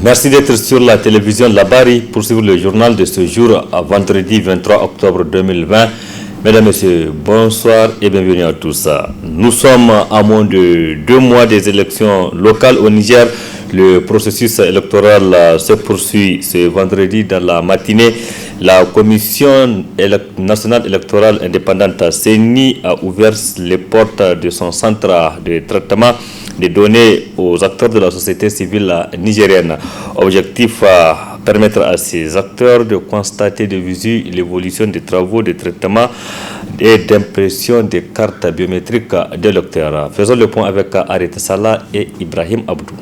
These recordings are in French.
Merci d'être sur la télévision Labari pour suivre le journal de ce jour, à vendredi 23 octobre 2020. Mesdames, Messieurs, bonsoir et bienvenue à tous. Nous sommes à moins de 2 mois des élections locales au Niger. Le processus électoral se poursuit ce vendredi dans la matinée. La Commission nationale électorale indépendante CENI a ouvert les portes de son centre de traitement des données aux acteurs de la société civile nigérienne. Objectif permettre à ces acteurs de constater de visu l'évolution des travaux de traitement et d'impression des cartes biométriques d'électeurs. Faisons le point avec Arita Salah et Ibrahim Abdou.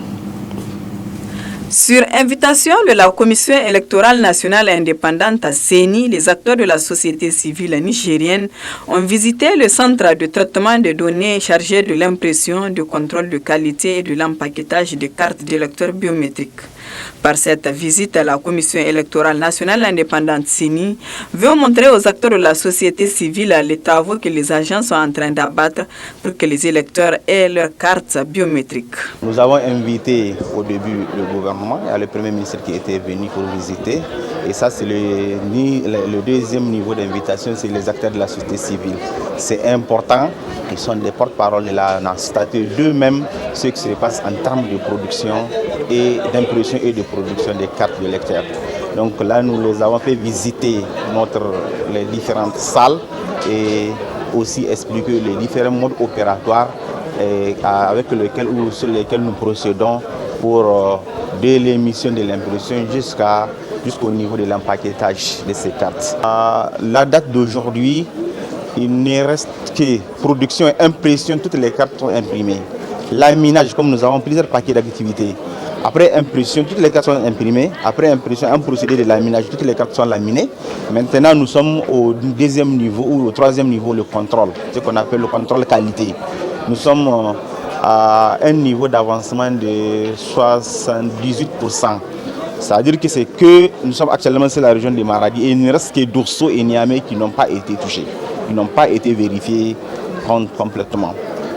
Sur invitation de la Commission électorale nationale indépendante CENI, les acteurs de la société civile nigérienne ont visité le centre de traitement des données chargé de l'impression, du contrôle de qualité et de l'empaquetage des cartes d'électeurs biométriques. Par cette visite, la Commission électorale nationale indépendante CENI veut montrer aux acteurs de la société civile les travaux que les agents sont en train d'abattre pour que les électeurs aient leurs cartes biométriques. Nous avons invité au début le gouvernement, il y a le Premier ministre qui était venu pour visiter. Et ça, c'est le deuxième niveau d'invitation, c'est les acteurs de la société civile. C'est important, ils sont des porte-parole de la statut d'eux-mêmes, ce qui se passe en termes de production et d'impression et de production des cartes d'électeurs. Donc là, nous les avons fait visiter les différentes salles et aussi expliquer les différents modes opératoires sur lesquels nous procédons pour de l'émission de l'impression jusqu'au niveau de l'empaquetage de ces cartes. À la date d'aujourd'hui, il ne reste que production et impression, toutes les cartes sont imprimées. Laminage, comme nous avons plusieurs paquets d'activités. Après impression, toutes les cartes sont imprimées. Après impression, un procédé de laminage, toutes les cartes sont laminées. Maintenant, nous sommes au deuxième niveau ou au troisième niveau, le contrôle, ce qu'on appelle le contrôle qualité. Nous sommes à un niveau d'avancement de 78%. C'est-à-dire que nous sommes actuellement sur la région de Maradi et il ne reste que Dosso et Niamey qui n'ont pas été touchés. Ils n'ont pas été vérifiés complètement.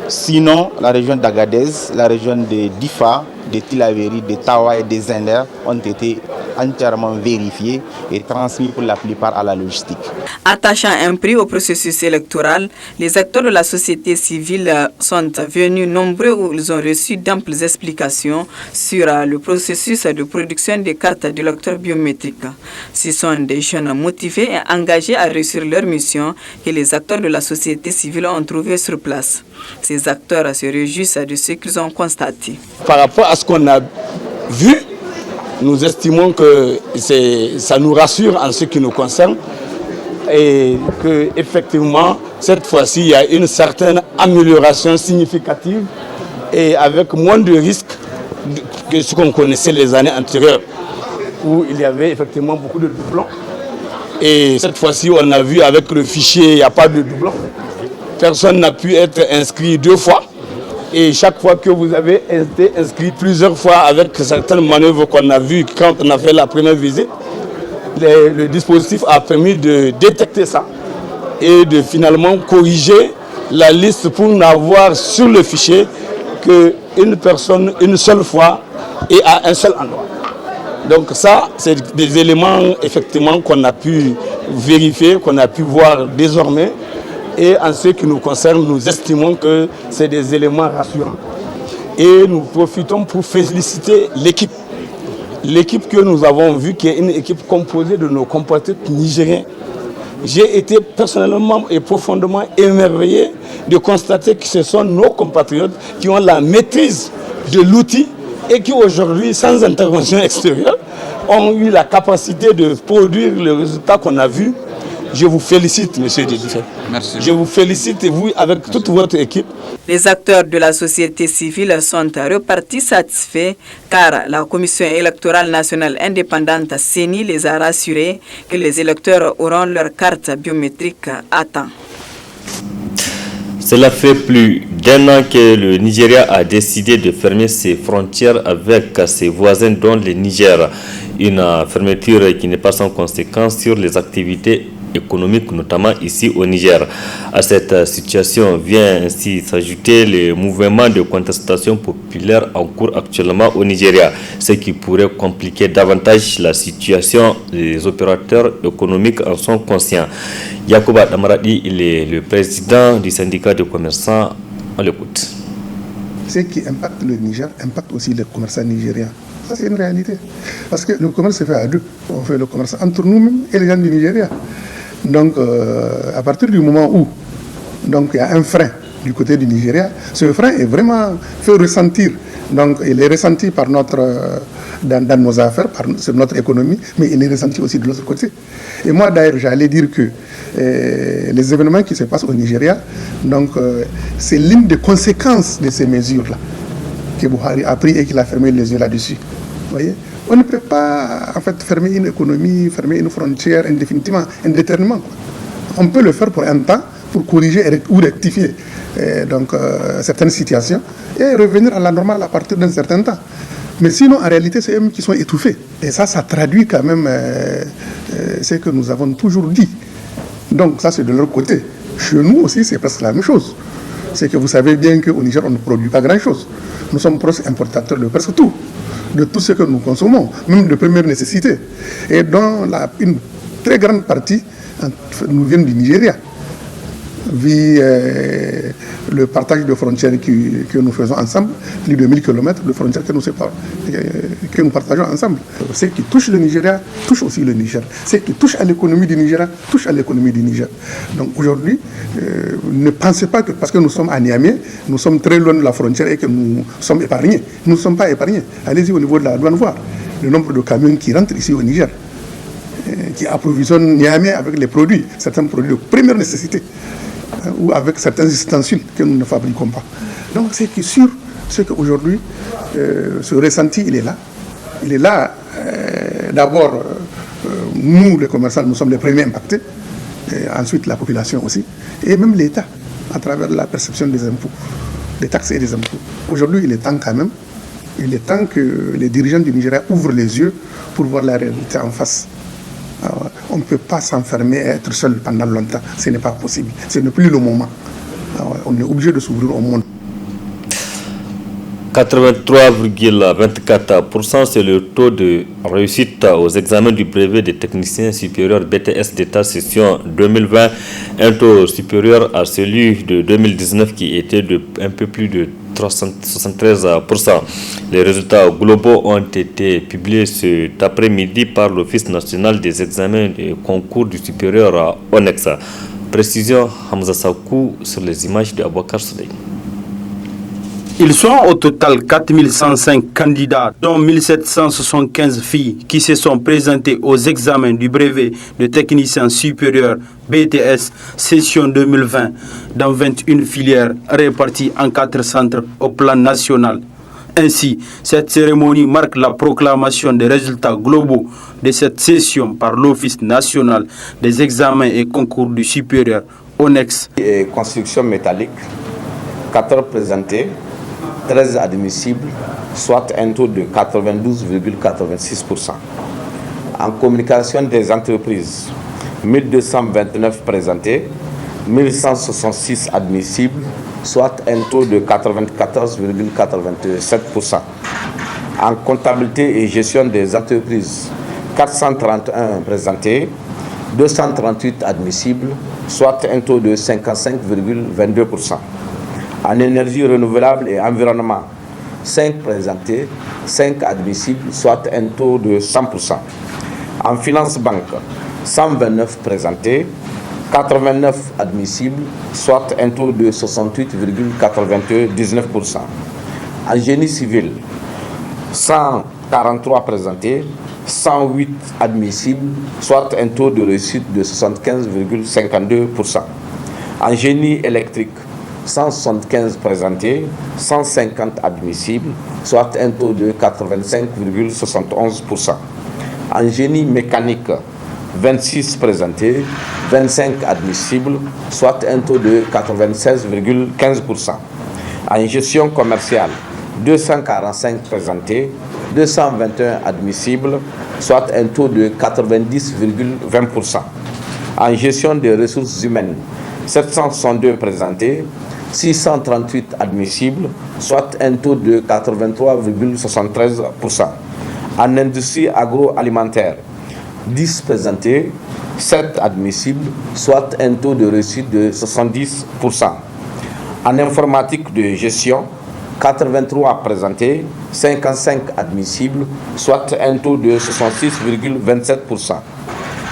Sinon, la région d'Agadez, la région de Difa, de Tilaveri, de Tawa et des Zender ont été entièrement vérifiés et transmis pour la plupart à la logistique. Attachant un prix au processus électoral, les acteurs de la société civile sont venus nombreux où ils ont reçu d'amples explications sur le processus de production des cartes d'électeurs biométriques. Ce sont des jeunes motivés et engagés à réussir leur mission que les acteurs de la société civile ont trouvé sur place. Ces acteurs se réjouissent de ce qu'ils ont constaté. Par rapport à ce qu'on a vu, nous estimons que ça nous rassure en ce qui nous concerne et qu'effectivement, cette fois-ci, il y a une certaine amélioration significative et avec moins de risques que ce qu'on connaissait les années antérieures, où il y avait effectivement beaucoup de doublons. Et cette fois-ci, on a vu avec le fichier, il n'y a pas de doublons. Personne n'a pu être inscrit 2 fois. Et chaque fois que vous avez été inscrit plusieurs fois avec certaines manœuvres qu'on a vues quand on a fait la première visite, le dispositif a permis de détecter ça et de finalement corriger la liste pour n'avoir sur le fichier qu'une personne une seule fois et à un seul endroit. Donc ça, c'est des éléments effectivement qu'on a pu vérifier, qu'on a pu voir désormais. Et en ce qui nous concerne, nous estimons que c'est des éléments rassurants. Et nous profitons pour féliciter l'équipe. L'équipe que nous avons vue, qui est une équipe composée de nos compatriotes nigériens. J'ai été personnellement et profondément émerveillé de constater que ce sont nos compatriotes qui ont la maîtrise de l'outil et qui aujourd'hui, sans intervention extérieure, ont eu la capacité de produire le résultat qu'on a vu. Je vous félicite, monsieur Dédifé. Merci. Je vous félicite, et vous, avec toute votre équipe. Les acteurs de la société civile sont repartis satisfaits car la Commission électorale nationale indépendante CENI les a rassurés que les électeurs auront leur carte biométrique à temps. Cela fait plus d'1 an que le Nigeria a décidé de fermer ses frontières avec ses voisins dont le Niger. Une fermeture qui n'est pas sans conséquence sur les activités économique, notamment ici au Niger. À cette situation vient ainsi s'ajouter le mouvement de contestation populaire en cours actuellement au Nigeria, ce qui pourrait compliquer davantage la situation. Les opérateurs économiques en sont conscients. Yacouba Damaradi, il est le président du syndicat de commerçants. On l'écoute. Ce qui impacte le Niger impacte aussi les commerçants nigériens. Ça, c'est une réalité. Parce que le commerce se fait à deux. On fait le commerce entre nous-mêmes et les gens du Nigeria. Donc, à partir du moment où il y a un frein du côté du Nigeria, ce frein est vraiment fait ressentir. Donc, il est ressenti par dans nos affaires, sur notre économie, mais il est ressenti aussi de l'autre côté. Et moi, d'ailleurs, j'allais dire que les événements qui se passent au Nigeria, c'est l'une des conséquences de ces mesures-là que Buhari a pris et qu'il a fermé les yeux là-dessus. Vous voyez, on ne peut pas en fait fermer une économie, fermer une frontière indéterminément. On peut le faire pour un temps, pour corriger ou rectifier certaines situations et revenir à la normale à partir d'un certain temps. Mais sinon, en réalité, c'est eux qui sont étouffés. Et ça traduit quand même ce que nous avons toujours dit. Donc ça, c'est de leur côté. Chez nous aussi, c'est presque la même chose. C'est que vous savez bien qu'au Niger, on ne produit pas grand-chose. Nous sommes presque importateurs de presque tout, de tout ce que nous consommons, même de première nécessité. Et dont une très grande partie nous vient du Nigeria, vu le partage de frontières que nous faisons ensemble, plus de 1000 km de frontières que nous partageons ensemble. Ce qui touche le Nigeria touche aussi le Niger. Ce qui touche à l'économie du Nigeria touche à l'économie du Niger. Donc aujourd'hui, ne pensez pas que parce que nous sommes à Niamey, nous sommes très loin de la frontière et que nous sommes épargnés. Nous ne sommes pas épargnés. Allez-y au niveau de la douane voir le nombre de camions qui rentrent ici au Niger, qui approvisionnent Niamey avec les produits, certains produits de première nécessité, ou avec certains ustensiles que nous ne fabriquons pas. Donc c'est qui est sûr, c'est qu'aujourd'hui, ce ressenti, il est là. Il est là, d'abord, nous, les commerçants, nous sommes les premiers impactés, et ensuite la population aussi, et même l'État, à travers la perception des impôts, des taxes et des impôts. Aujourd'hui, il est temps quand même, il est temps que les dirigeants du Nigeria ouvrent les yeux pour voir la réalité en face. Alors, on ne peut pas s'enfermer et être seul pendant longtemps. Ce n'est pas possible. Ce n'est plus le moment. Alors, on est obligé de s'ouvrir au monde. 83,24%, c'est le taux de réussite aux examens du brevet des techniciens supérieurs BTS d'État session 2020, un taux supérieur à celui de 2019 qui était de un peu plus de 73%. Les résultats globaux ont été publiés cet après-midi par l'Office national des examens et concours du supérieur à ONEXA. Précision Hamza Sakou sur les images de Abouakar Souley. Ils sont au total 4105 candidats, dont 1775 filles qui se sont présentées aux examens du brevet de technicien supérieur BTS session 2020 dans 21 filières réparties en 4 centres au plan national. Ainsi, cette cérémonie marque la proclamation des résultats globaux de cette session par l'Office national des examens et concours du supérieur ONEX. Et construction métallique, 14 présentés, 13 admissibles, soit un taux de 92,86%. En communication des entreprises, 1229 présentés, 1166 admissibles, soit un taux de 94,87%. En comptabilité et gestion des entreprises, 431 présentés, 238 admissibles, soit un taux de 55,22%. En énergie renouvelable et environnement, 5 présentés, 5 admissibles, soit un taux de 100%. En finance banque, 129 présentés, 89 admissibles, soit un taux de 68,99%. En génie civil, 143 présentés, 108 admissibles, soit un taux de réussite de 75,52%. En génie électrique, 175 présentés, 150 admissibles, soit un taux de 85,71%. En génie mécanique, 26 présentés, 25 admissibles, soit un taux de 96,15%. En gestion commerciale, 245 présentés, 221 admissibles, soit un taux de 90,20%. En gestion des ressources humaines, 762 présentés, 638 admissibles, soit un taux de 83,73%. En industrie agroalimentaire, 10 présentés, 7 admissibles, soit un taux de réussite de 70%. En informatique de gestion, 83 présentés, 55 admissibles, soit un taux de 66,27%.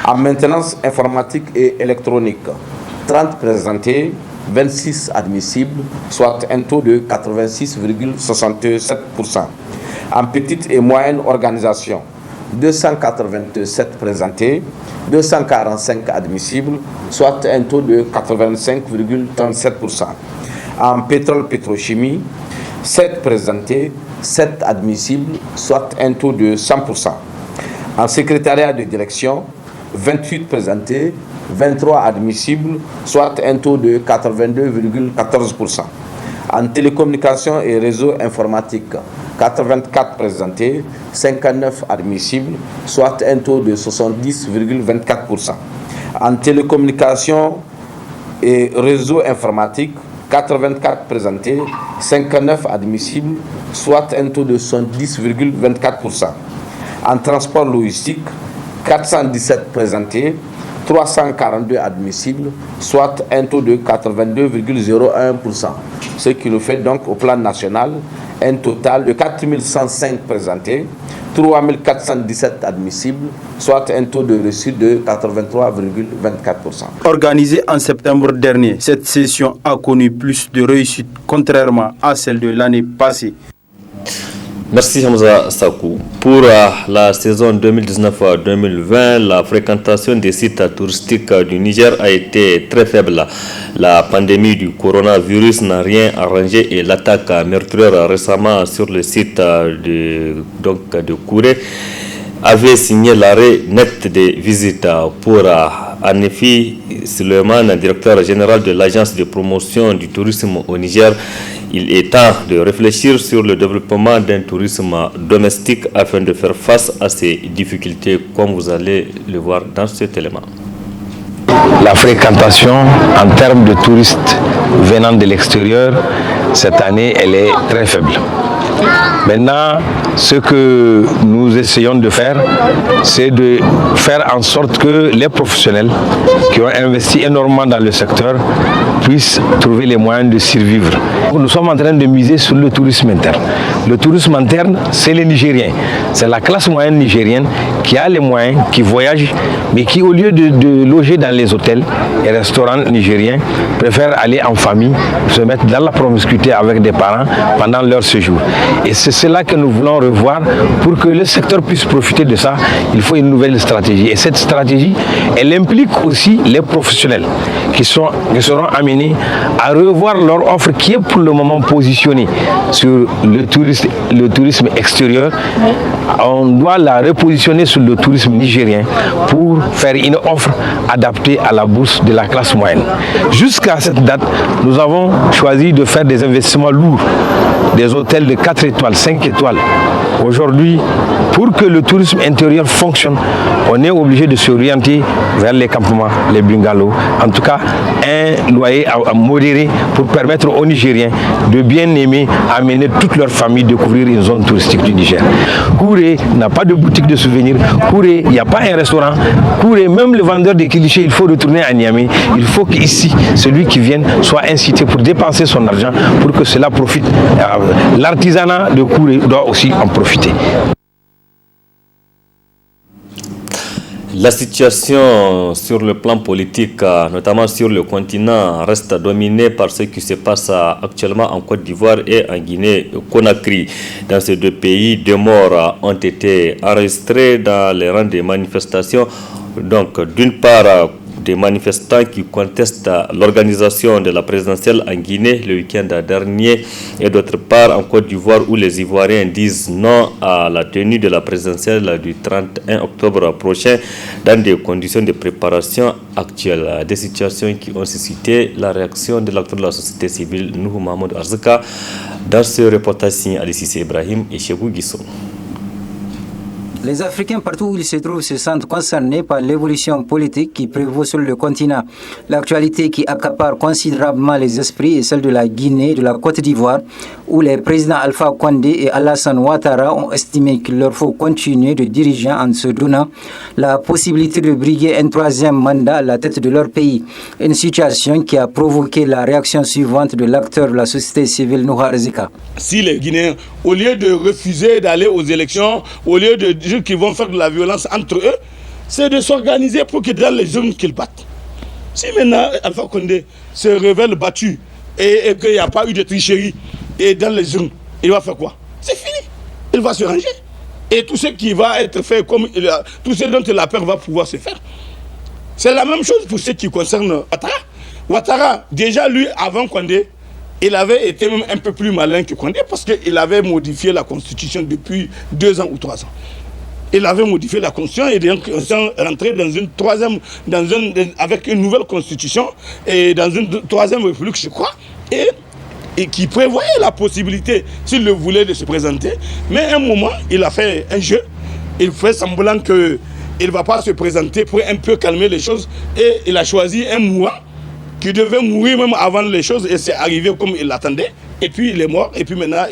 En maintenance informatique et électronique, 30 présentés, 26 admissibles, soit un taux de 86,67%. En petite et moyenne organisation, 287 présentés, 245 admissibles, soit un taux de 85,37%. En pétrole-pétrochimie, 7 présentés, 7 admissibles, soit un taux de 100%. En secrétariat de direction, 28 présentés, 23 admissibles, soit un taux de 82,14%. En télécommunications et réseaux informatiques, 84 présentés, 59 admissibles, soit un taux de 70,24%. En télécommunications et réseaux informatiques, 84 présentés, 59 admissibles, soit un taux de 70,24%. En transport logistique, 417 présentés, 342 admissibles, soit un taux de 82,01%. Ce qui nous fait donc au plan national un total de 4105 présentés, 3417 admissibles, soit un taux de réussite de 83,24%. Organisée en septembre dernier, cette session a connu plus de réussite contrairement à celle de l'année passée. Merci Hamza Sakou. Pour la saison 2019-2020, la fréquentation des sites touristiques du Niger a été très faible. La pandémie du coronavirus n'a rien arrangé et l'attaque meurtrière récemment sur le site de Kouré avait signé l'arrêt net des visites. Pour Anefi Suleiman, directeur général de l'agence de promotion du tourisme au Niger, il est temps de réfléchir sur le développement d'un tourisme domestique afin de faire face à ces difficultés, comme vous allez le voir dans cet élément. La fréquentation en termes de touristes venant de l'extérieur, cette année, elle est très faible. Maintenant, ce que nous essayons de faire, c'est de faire en sorte que les professionnels qui ont investi énormément dans le secteur puissent trouver les moyens de survivre. Nous sommes en train de miser sur le tourisme interne. Le tourisme interne, c'est les Nigériens. C'est la classe moyenne nigérienne qui a les moyens, qui voyage, mais qui, au lieu de loger dans les hôtels et restaurants nigériens, préfèrent aller en famille, se mettre dans la promiscuité avec des parents pendant leur séjour. Et c'est cela que nous voulons revoir. Pour que le secteur puisse profiter de ça, il faut une nouvelle stratégie. Et cette stratégie, elle implique aussi les professionnels qui seront amenés à revoir leur offre qui est pour le moment positionnée sur le tourisme extérieur. On doit la repositionner sur le tourisme nigérien pour faire une offre adaptée à la bourse de la classe moyenne. Jusqu'à cette date, nous avons choisi de faire des investissements lourds, des hôtels de 4 étoiles, 5 étoiles. Aujourd'hui, pour que le tourisme intérieur fonctionne, on est obligé de s'orienter vers les campements, les bungalows. En tout cas, un loyer modéré pour permettre aux Nigériens de bien aimer amener toute leur famille découvrir une zone touristique du Niger. Kouré n'a pas de boutique de souvenirs. Kouré, il n'y a pas un restaurant. Kouré, même le vendeur de clichés, il faut retourner à Niamey. Il faut qu'ici, celui qui vienne soit incité pour dépenser son argent pour que cela profite. L'artisanat de Kouré doit aussi en profiter. La situation sur le plan politique, notamment sur le continent, reste dominée par ce qui se passe actuellement en Côte d'Ivoire et en Guinée-Conakry. Dans ces deux pays, 2 morts ont été enregistrés dans les rangs des manifestations. Donc, d'une part, des manifestants qui contestent l'organisation de la présidentielle en Guinée le week-end dernier et d'autre part en Côte d'Ivoire où les Ivoiriens disent non à la tenue de la présidentielle du 31 octobre prochain dans des conditions de préparation actuelles. Des situations qui ont suscité la réaction de l'acteur de la société civile Nuhu Mahmoud Arzika dans ce reportage signé Alice Ibrahim et Chebou Guissou. Les Africains, partout où ils se trouvent, se sentent concernés par l'évolution politique qui prévaut sur le continent. L'actualité qui accapare considérablement les esprits est celle de la Guinée et de la Côte d'Ivoire, où les présidents Alpha Condé et Alassane Ouattara ont estimé qu'il leur faut continuer de diriger en se donnant la possibilité de briguer un troisième mandat à la tête de leur pays. Une situation qui a provoqué la réaction suivante de l'acteur de la société civile Nouha Arzika. Si les Guinéens, au lieu de refuser d'aller aux élections, au lieu de dire qu'ils vont faire de la violence entre eux, c'est de s'organiser pour que dans les urnes qu'ils battent. Si maintenant Alpha Condé se révèle battu et qu'il n'y a pas eu de tricherie et dans les urnes, il va faire quoi? C'est fini. Il va se ranger. Et tout ce qui va être fait, tout ce dont la peur va pouvoir se faire. C'est la même chose pour ce qui concerne Ouattara. Ouattara, déjà lui, avant Condé, il avait été même un peu plus malin que Condé parce qu'il avait modifié la constitution depuis 2 ans ou 3 ans. Il avait modifié la constitution et donc rentré dans une troisième, avec une nouvelle constitution et dans une troisième république, je crois, et qui prévoyait la possibilité, s'il le voulait, de se présenter. Mais à un moment, il a fait un jeu, il fait semblant qu'il ne va pas se présenter pour un peu calmer les choses et il a choisi un mouvement qui devait mourir même avant les choses et c'est arrivé comme il l'attendait. Et puis il est mort et puis maintenant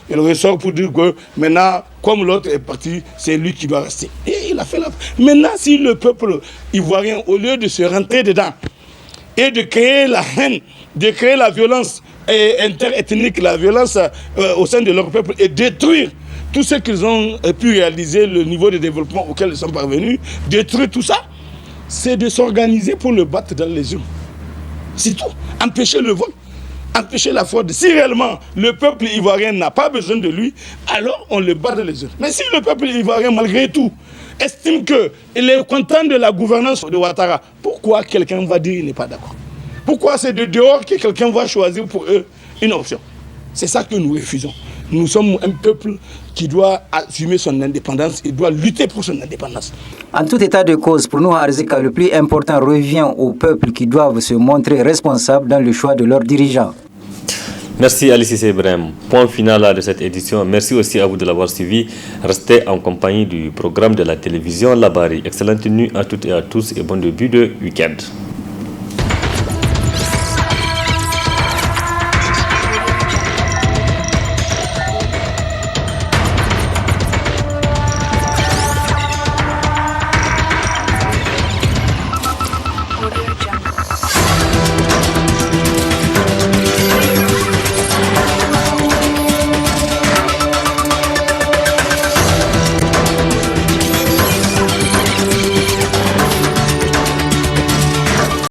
il ressort pour dire que maintenant, comme l'autre est parti, c'est lui qui doit rester. Et il a fait la... Maintenant, si le peuple ivoirien, au lieu de se rentrer dedans et de créer la haine, de créer la violence interethnique, la violence au sein de leur peuple et détruire tout ce qu'ils ont pu réaliser, le niveau de développement auquel ils sont parvenus, détruire tout ça, c'est de s'organiser pour le battre dans les urnes. C'est tout. Empêcher le vote, empêcher la fraude. Si réellement le peuple ivoirien n'a pas besoin de lui, alors on le bat dans les urnes. Mais si le peuple ivoirien, malgré tout, estime qu'il est content de la gouvernance de Ouattara, pourquoi quelqu'un va dire qu'il n'est pas d'accord? Pourquoi c'est de dehors que quelqu'un va choisir pour eux une option? C'est ça que nous refusons. Nous sommes un peuple qui doit assumer son indépendance et doit lutter pour son indépendance. En tout état de cause, pour nous, Arzika, le plus important revient aux peuples qui doivent se montrer responsables dans le choix de leurs dirigeants. Merci Alice Ibrahim. Point final de cette édition. Merci aussi à vous de l'avoir suivi. Restez en compagnie du programme de la télévision Labari. Excellente nuit à toutes et à tous et bon début de week-end.